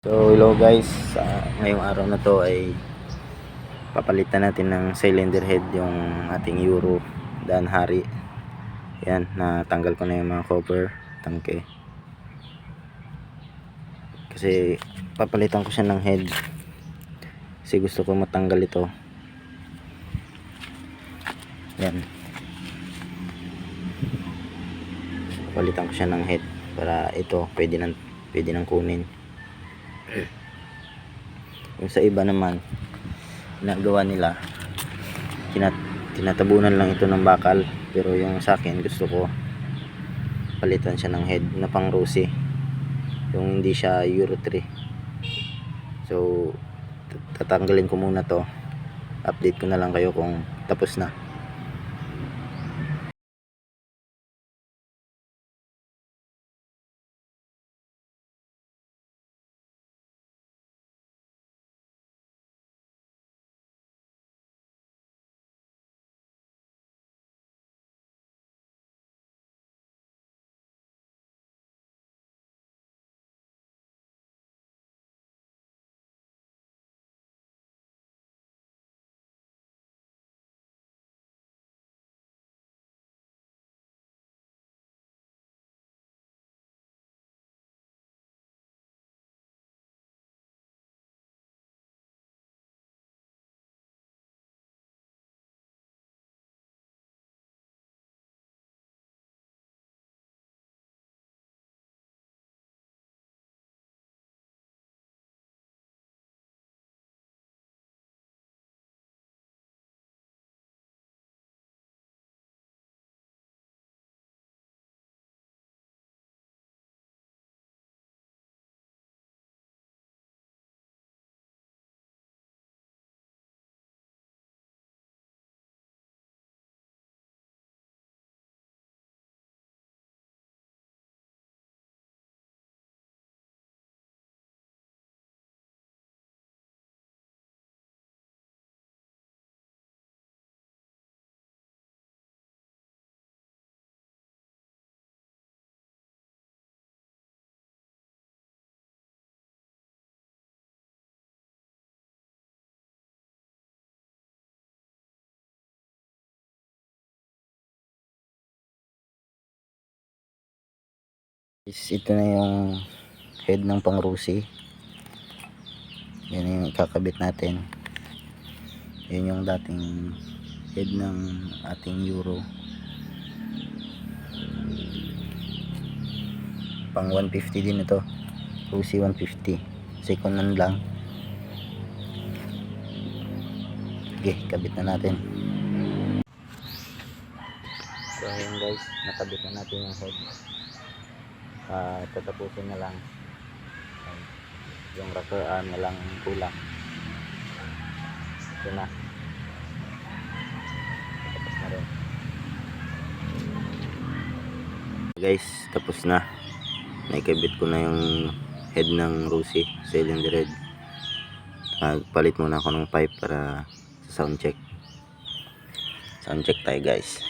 So hello guys, ngayong araw na to ay papalitan natin ng cylinder head yung ating Euro Dan Hari. Yan, natanggal ko na yung mga cover tangke kasi papalitan ko siya ng head kasi gusto ko matanggal ito. Yan, papalitan ko siya ng head para ito pwede nang kunin. Yung sa iba naman ginagawa nila, tinatabunan lang ito ng bakal, pero yung sa akin gusto ko palitan siya ng head na pang Rossi, yung hindi siya Euro 3. So tatanggalin ko muna to, update ko na lang kayo kung tapos na. Ito na yung head ng pang Rossi. Yan yung ikakabit natin. Yan yung dating head ng ating Euro pang 150 din ito, Rossi 150, second hand lang. Okay, kabit na natin. So ayun guys, nakabit na natin yung head. Tatapusin na lang yung rocker arm na lang kulang. Ito na, tapos na rin guys, tapos na. Naikabit ko na yung head ng Rossi cylinder head. Palit muna ako ng pipe para sa sound check tayo guys.